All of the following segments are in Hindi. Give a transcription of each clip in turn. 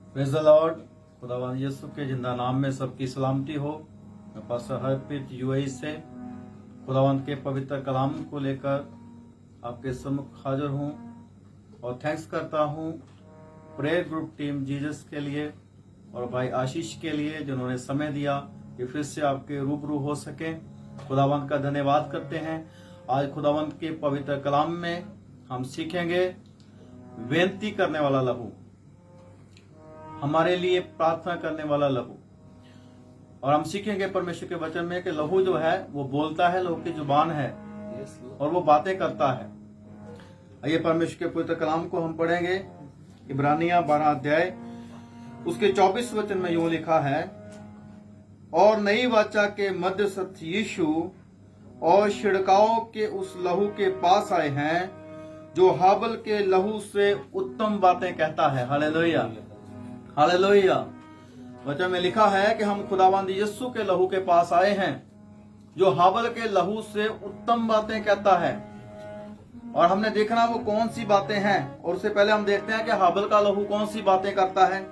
Praise the Lord. खुदावंद यीशु के जिंदा नाम में सबकी सलामती हो। मैं पास्टर हरप्रीत यूएई से खुदावंद के पवित्र कलाम को लेकर आपके सम्मुख हाजिर हूँ और थैंक्स करता हूँ प्रेयर ग्रुप टीम जीसस के लिए और भाई आशीष के लिए जिन्होंने समय दिया कि फिर से आपके रूबरू हो सके। खुदावंद का धन्यवाद करते हैं। आज खुदावंद के पवित्र कलाम में हम सीखेंगे बेनती करने वाला लहू, हमारे लिए प्रार्थना करने वाला लहू। और हम सीखेंगे परमेश्वर के वचन में कि लहू जो है वो बोलता है, लहू की जुबान है और वो बातें करता है। आइए परमेश्वर के पवित्र कलाम को हम पढ़ेंगे। इब्रानिया 12 अध्याय उसके 24 वचन में यूं लिखा है, और नई वाचा के मध्यस्थ यीशु और छिड़काव के उस लहू के पास आए हैं जो हाबल के लहू से उत्तम बातें कहता है। Hallelujah, hallelujah. वचन में लिखा है कि हम खुदावंद यीशु के लहू के पास आए हैं जो हाबल के लहू से उत्तम बातें कहता है। और हमने देखना वो कौन सी बातें हैं। और उससे पहले हम देखते हैं कि हाबल का लहू कौन सी बातें करता है।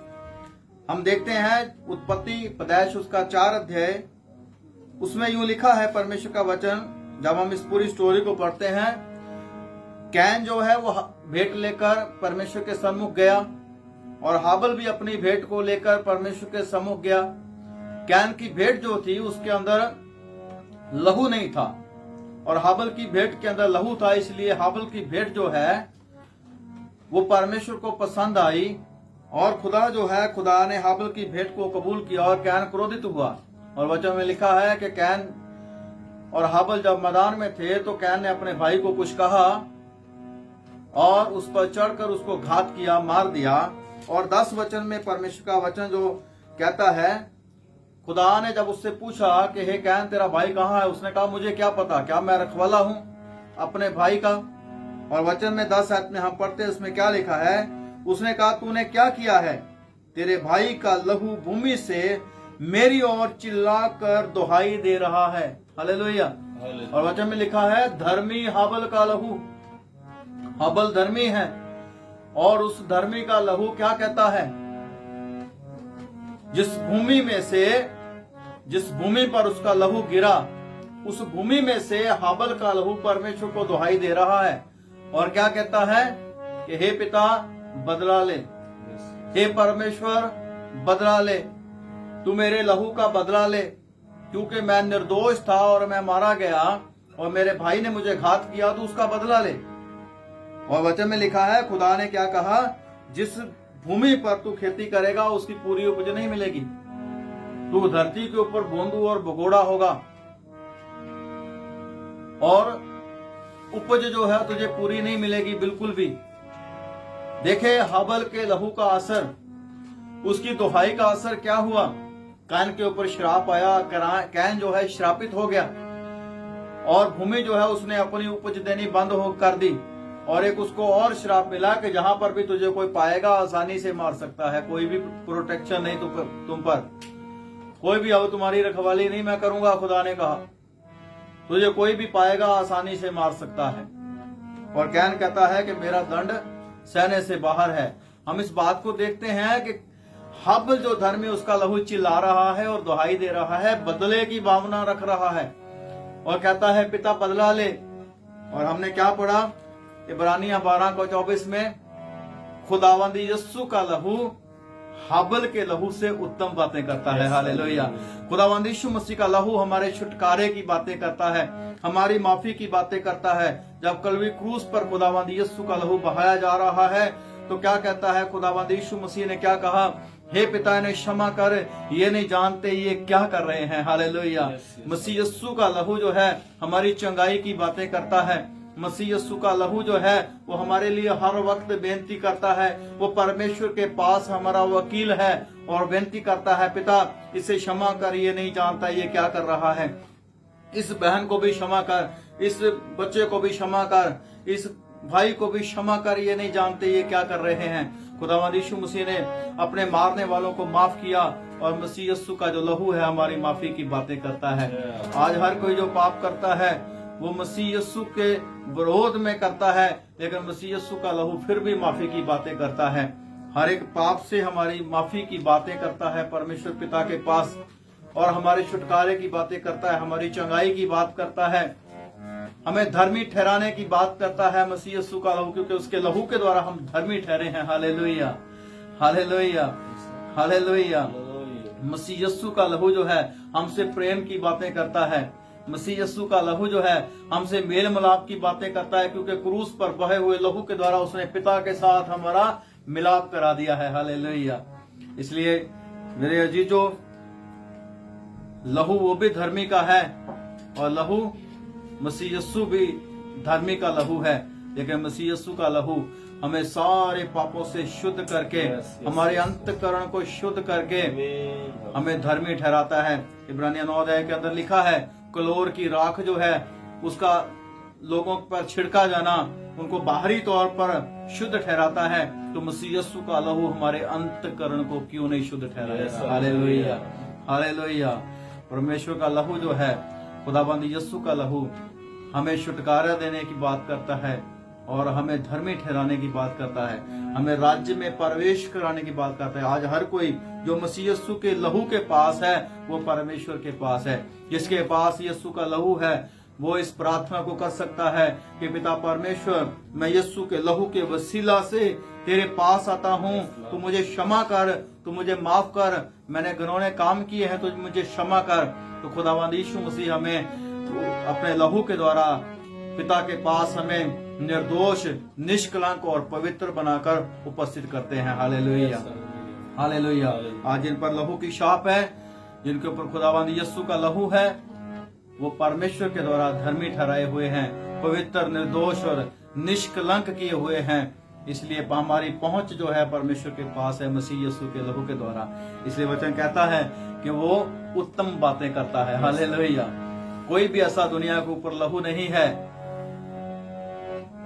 हम देखते हैं उत्पत्ति पैदाइश उसका 4 अध्याय, उसमें यूं लिखा है परमेश्वर का वचन। जब हम इस पूरी स्टोरी को पढ़ते हैं, कैन जो है वो भेंट लेकर परमेश्वर के सम्मुख गया और हाबल भी अपनी भेंट को लेकर परमेश्वर के सम्मुख गया। कैन की भेंट जो थी उसके अंदर लहू नहीं था और हाबल की भेंट के अंदर लहू था, इसलिए हाबल की भेंट जो है वो परमेश्वर को पसंद आई और खुदा जो है, खुदा ने हाबल की भेंट को कबूल किया और कैन क्रोधित हुआ। और वचन में लिखा है कि कैन और हाबल जब मैदान में थे तो कैन ने अपने भाई को कुछ कहा और उस पर चढ़कर उसको घात किया, मार दिया। और 10 वचन में परमेश्वर का वचन जो कहता है, खुदा ने जब उससे पूछा कि हे कैन तेरा भाई कहाँ है, उसने कहा मुझे क्या पता, क्या मैं रखवाला हूं अपने भाई का। और वचन में 10 आयत में हम पढ़ते हैं, उसमें क्या लिखा है, उसने कहा तूने क्या किया है, तेरे भाई का लहू भूमि से मेरी ओर चिल्लाकर दुहाई दे रहा है। हालेलुया। और वचन में लिखा है धर्मी हाबल का लहू, हाबल धर्मी है और उस धर्मी का लहू क्या कहता है, जिस भूमि में से, जिस भूमि पर उसका लहू गिरा, उस भूमि में से हाबल का लहू परमेश्वर को दुहाई दे रहा है। और क्या कहता है कि हे पिता बदला ले, हे परमेश्वर बदला ले, तू मेरे लहू का बदला ले, क्योंकि मैं निर्दोष था और मैं मारा गया और मेरे भाई ने मुझे घात किया, तो उसका बदला ले। और वचन में लिखा है खुदा ने क्या कहा, जिस भूमि पर तू खेती करेगा उसकी पूरी उपज नहीं मिलेगी, तू धरती के ऊपर बोंदू और भगोड़ा होगा और उपज जो है तुझे पूरी नहीं मिलेगी बिल्कुल भी। देखे हाबल के लहू का असर, उसकी दुहाई का असर क्या हुआ, कैन के ऊपर श्राप आया। कैन जो है श्रापित हो गया और भूमि जो है उसने अपनी उपज देनी बंद कर दी। और एक उसको और श्राप मिला कि जहां पर भी तुझे कोई पाएगा आसानी से मार सकता है, कोई भी प्रोटेक्शन नहीं तुम पर, कोई भी अब तुम्हारी रखवाली नहीं मैं करूंगा। खुदा ने कहा तुझे कोई भी पाएगा आसानी से मार सकता है। और कैन कहता है कि मेरा दंड सहने से बाहर है। हम इस बात को देखते हैं कि हाबल जो धर्मी उसका लहू चिल्ला रहा है और दुहाई दे रहा है, बदले की भावना रख रहा है और कहता है पिता बदला ले। और हमने क्या पढ़ा इब्रानिया 12:24 में, खुदावंद यीशु का लहू हाबल के लहू से उत्तम बातें करता है। हालेलुया। खुदावंद यीशु मसीह का लहू हमारे छुटकारे की बातें करता है, हमारी माफी की बातें करता है। जब कलवी क्रूस पर खुदावंद यीशु का लहू बहाया जा रहा है तो क्या कहता है, खुदावंद यीशु मसीह ने क्या कहा, हे पिता इन्हें क्षमा कर, ये नहीं जानते ये क्या कर रहे हैं। हालेलुया। मसीह यीशु का लहू जो है हमारी चंगाई की बातें करता है। मसीह यीशु का लहू जो है वो हमारे लिए हर वक्त बेनती करता है। वो परमेश्वर के पास हमारा वकील है और बेनती करता है, पिता इसे क्षमा कर, ये नहीं जानता ये क्या कर रहा है। इस बहन को भी क्षमा कर, इस बच्चे को भी क्षमा कर, इस भाई को भी क्षमा कर, ये नहीं जानते ये क्या कर रहे हैं। खुदावंद यीशु मसीह ने अपने मारने वालों को माफ किया और मसीह यीशु का जो लहू है हमारी माफी की बातें करता है। आज हर कोई जो पाप करता है वो मसीह यीशु के विरोध में करता है, लेकिन मसीह यीशु का लहू फिर भी माफी की बातें करता है। हर एक पाप से हमारी माफी की बातें करता है परमेश्वर पिता के पास, और हमारे छुटकारे की बातें करता है, हमारी चंगाई की बात करता है, हमें धर्मी ठहराने की बात करता है मसीह यीशु का लहू, क्योंकि उसके लहू के द्वारा हम धर्मी ठहरे हैं। Hallelujah, hallelujah, hallelujah. मसीह यीशु का लहू जो है हमसे प्रेम की बातें करता है। मसीह यीशु का लहू जो है हमसे मेल मिलाप की बातें करता है, क्योंकि क्रूस पर बहे हुए लहू के द्वारा उसने पिता के साथ हमारा मिलाप करा दिया है। हालेलुया। इसलिए मेरे अजीजों, लहू वो भी धर्मी का है, और लहू मसीह यीशु भी धर्मी का लहू है। लेकिन मसीह यीशु का लहू हमें सारे पापों से शुद्ध करके, हमारे अंतःकरण को शुद्ध करके हमें धर्मी ठहराता है। इब्रानियों 9 अध्याय के अंदर लिखा है, क्लोर की राख जो है उसका लोगों पर छिड़का जाना उनको बाहरी तौर पर शुद्ध ठहराता है, तो मसीह यीशु का लहू हमारे अंतःकरण को क्यों नहीं शुद्ध ठहराएगा। Hallelujah, hallelujah. परमेश्वर का लहू जो है, खुदाबंद यीशु का लहू हमें छुटकारा देने की बात करता है, और हमें धर्मी ठहराने की बात करता है, हमें राज्य में प्रवेश कराने की बात करता है। आज हर कोई जो मसीह यीशु के लहू के पास है वो परमेश्वर के पास है। जिसके पास यीशु का लहू है वो इस प्रार्थना को कर सकता है कि पिता परमेश्वर, मैं यीशु के लहू के वसीला से तेरे पास आता हूँ, तू मुझे क्षमा कर, तू मुझे माफ कर, मैंने घिनौने काम किए हैं, तो मुझे क्षमा कर। तो खुदावंद यीशु मसीह हमें अपने लहू के द्वारा पिता के पास हमें निर्दोष, निष्कलंक और पवित्र बनाकर उपस्थित करते हैं। Hallelujah, hallelujah. आज जिन पर लहू की छाप है, जिनके ऊपर खुदावंद यीशु का लहू है, वो परमेश्वर के द्वारा धर्मी ठहराए हुए हैं, पवित्र, निर्दोष और निष्कलंक किए हुए हैं। इसलिए हमारी पहुंच जो है परमेश्वर के पास है मसीह यीशु के लहू के द्वारा। इसलिए वचन कहता है कि वो उत्तम बातें करता है। हालेलुया। कोई भी ऐसा दुनिया के ऊपर लहू नहीं है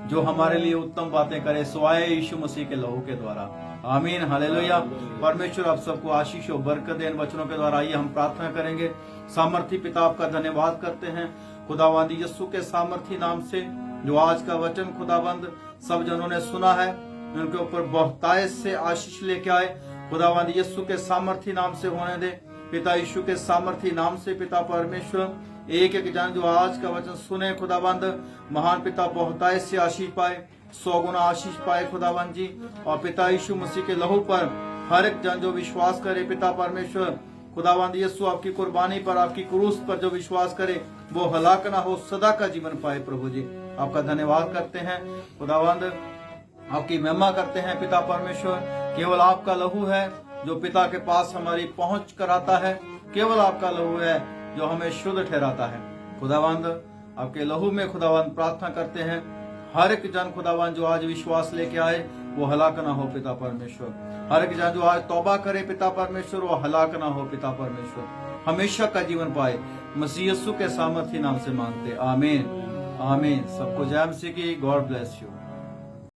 जो हमारे लिए उत्तम बातें करे सिवाय यीशु मसीह के लहू के द्वारा। आमीन, हालेलुया। परमेश्वर आप सबको आशीष और बरकत दे। इन वचनों के द्वारा आइए हम प्रार्थना करेंगे। सामर्थी पिता आपका धन्यवाद करते हैं खुदावंद यीशु के सामर्थी नाम से, जो आज का वचन खुदावंद सब जनों ने सुना है, उनके ऊपर बहुतायत से आशीष लेके आए। खुदावंद यीशु के सामर्थी नाम से होने दे पिता, यीशु के सामर्थी नाम से पिता परमेश्वर। एक एक जन जो आज का वचन सुने खुदावंद, महान पिता बहुतायत से आशीष पाए, 100 गुना आशीष पाए खुदावंद जी। और पिता यीशु मसीह के लहू पर हर एक जन जो विश्वास करे पिता परमेश्वर, खुदावंद यीशु आपकी कुर्बानी पर, आपकी क्रूस पर जो विश्वास करे वो हलाक ना हो, सदा का जीवन पाए। प्रभु जी आपका धन्यवाद करते हैं खुदावंद, आपकी महिमा करते हैं पिता परमेश्वर। केवल आपका लहू है जो पिता के पास हमारी पहुंच कराता है, केवल आपका लहू है जो हमें शुद्ध ठहराता है। खुदावंद आपके लहू में खुदावंद प्रार्थना करते हैं, हर एक जन खुदावंद जो आज विश्वास लेके आए वो हलाक ना हो पिता परमेश्वर। हर एक जन जो आज तौबा करे पिता परमेश्वर, वो हलाक ना हो पिता परमेश्वर, हमेशा का जीवन पाए। मसीह यीशु के सामर्थी नाम से मांगते, आमीन, आमीन। सबको जय मसीह की। God bless you.